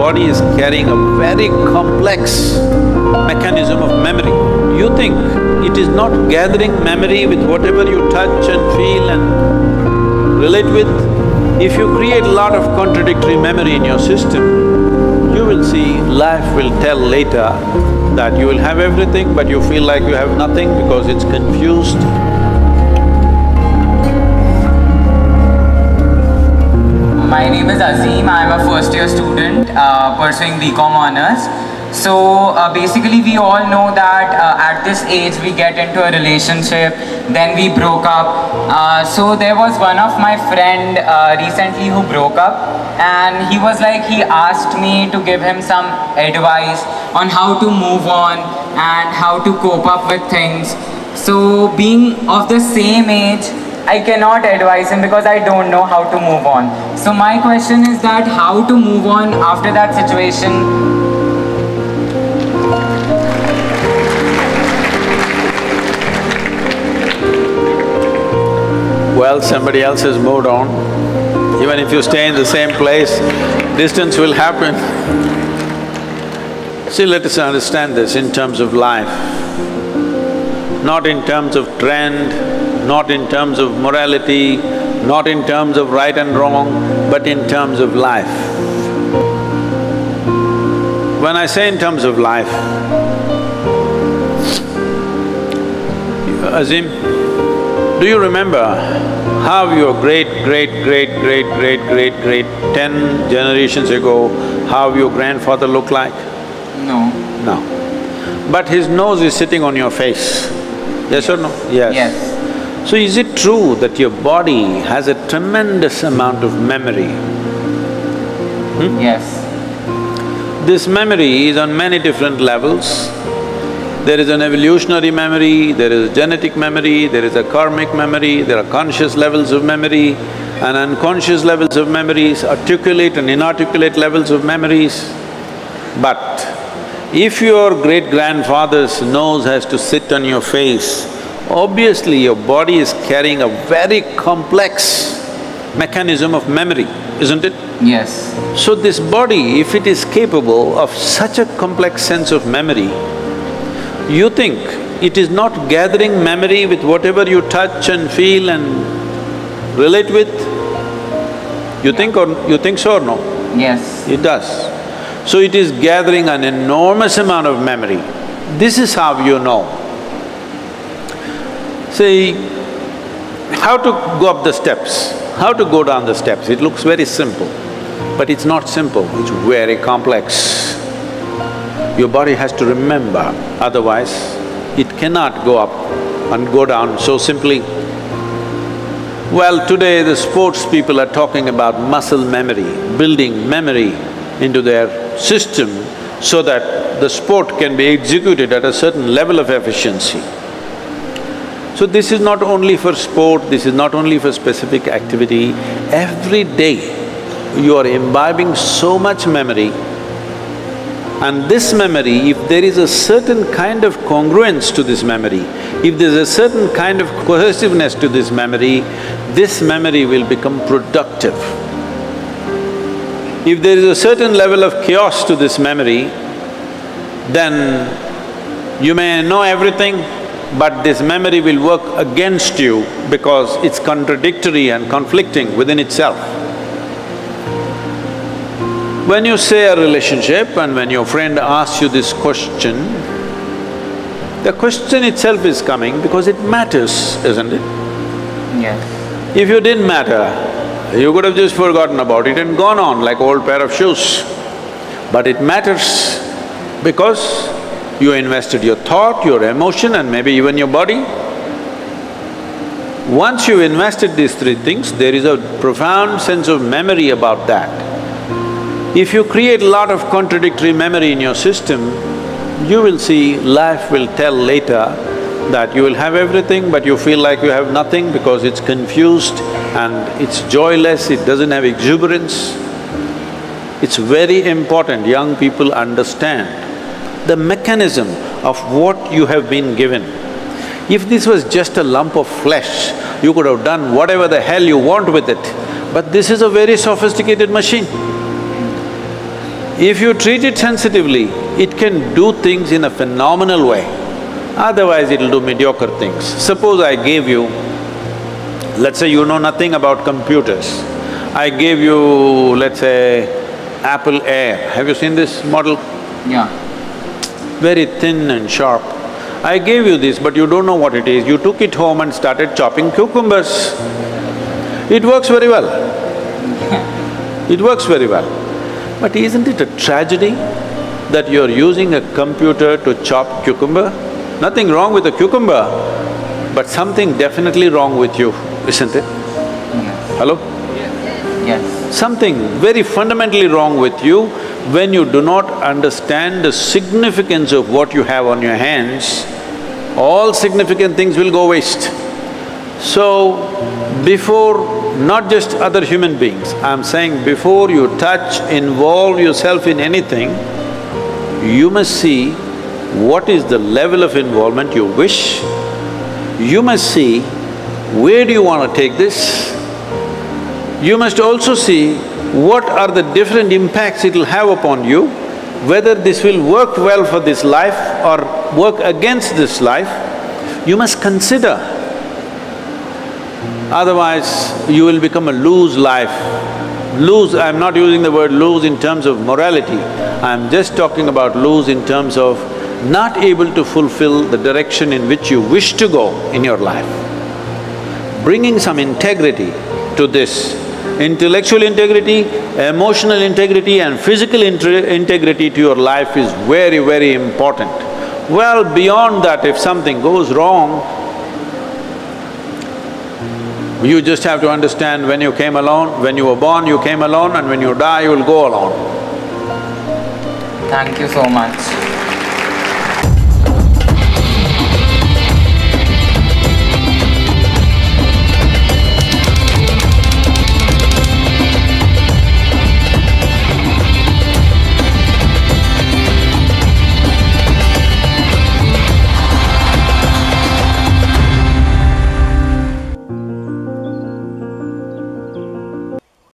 body is carrying a very complex mechanism of memory. You think it is not gathering memory with whatever you touch and feel and relate with. If you create a lot of contradictory memory in your system, you will see life will tell later that you will have everything but you feel like you have nothing because it's confused. My name is Azim, I am a first year student pursuing BCom honors. So basically we all know that at this age we get into a relationship, then we broke up. So there was one of my friend recently who broke up, and he was like, he asked me to give him some advice on how to move on and how to cope up with things. So being of the same age, I cannot advise him because I don't know how to move on. So my question is that how to move on after that situation. Well, somebody else has moved on. Even if you stay in the same place, distance will happen. See, let us understand this in terms of life, not in terms of trend, not in terms of morality, not in terms of right and wrong, but in terms of life. When I say in terms of life, Azim, do you remember how your great 10 generations ago, how your grandfather looked like? No. No. But his nose is sitting on your face, yes or no? Yes. Yes. So is it true that your body has a tremendous amount of memory? Yes. This memory is on many different levels. There is an evolutionary memory, there is a genetic memory, there is a karmic memory, there are conscious levels of memory and unconscious levels of memories, articulate and inarticulate levels of memories. But if your great-grandfather's nose has to sit on your face, obviously your body is carrying a very complex mechanism of memory, isn't it? Yes. So this body, if it is capable of such a complex sense of memory, you think it is not gathering memory with whatever you touch and feel and relate with? You think so or no? Yes. It does. So it is gathering an enormous amount of memory. This is how you know. See, how to go up the steps, how to go down the steps, it looks very simple, but it's not simple, it's very complex. Your body has to remember, otherwise it cannot go up and go down so simply. Well, today the sports people are talking about muscle memory, building memory into their system so that the sport can be executed at a certain level of efficiency. So this is not only for sport, this is not only for specific activity. Every day you are imbibing so much memory, and this memory, if there is a certain kind of congruence to this memory, if there's a certain kind of cohesiveness to this memory will become productive. If there is a certain level of chaos to this memory, then you may know everything, but this memory will work against you because it's contradictory and conflicting within itself. When you say a relationship and when your friend asks you this question, the question itself is coming because it matters, isn't it? Yes. If you didn't matter, you could have just forgotten about it and gone on like old pair of shoes. But it matters because you invested your thought, your emotion and maybe even your body. Once you've invested these three things, there is a profound sense of memory about that. If you create a lot of contradictory memory in your system, you will see life will tell later that you will have everything but you feel like you have nothing because it's confused and it's joyless, it doesn't have exuberance. It's very important young people understand the mechanism of what you have been given. If this was just a lump of flesh, you could have done whatever the hell you want with it, but this is a very sophisticated machine. If you treat it sensitively, it can do things in a phenomenal way. Otherwise, it'll do mediocre things. Suppose I gave you, let's say you know nothing about computers. I gave you, let's say, Apple Air. Have you seen this model? Yeah. Very thin and sharp. I gave you this, but you don't know what it is. You took it home and started chopping cucumbers. It works very well. It works very well. But isn't it a tragedy that you're using a computer to chop cucumber? Nothing wrong with a cucumber, but something definitely wrong with you, isn't it? Yes. Hello? Yes. Something very fundamentally wrong with you when you do not understand the significance of what you have on your hands. All significant things will go waste. So, before not just other human beings, I'm saying before you touch, involve yourself in anything, you must see what is the level of involvement you wish. You must see where do you want to take this. You must also see what are the different impacts it'll have upon you, whether this will work well for this life or work against this life. You must consider. Otherwise, you will become a loose life. Loose, I'm not using the word loose in terms of morality, I'm just talking about loose in terms of not able to fulfill the direction in which you wish to go in your life. Bringing some integrity to this, intellectual integrity, emotional integrity and physical integrity to your life is very, very important. Well, beyond that, if something goes wrong, you just have to understand when you came alone, when you were born, you came alone, and when you die, you will go alone. Thank you so much.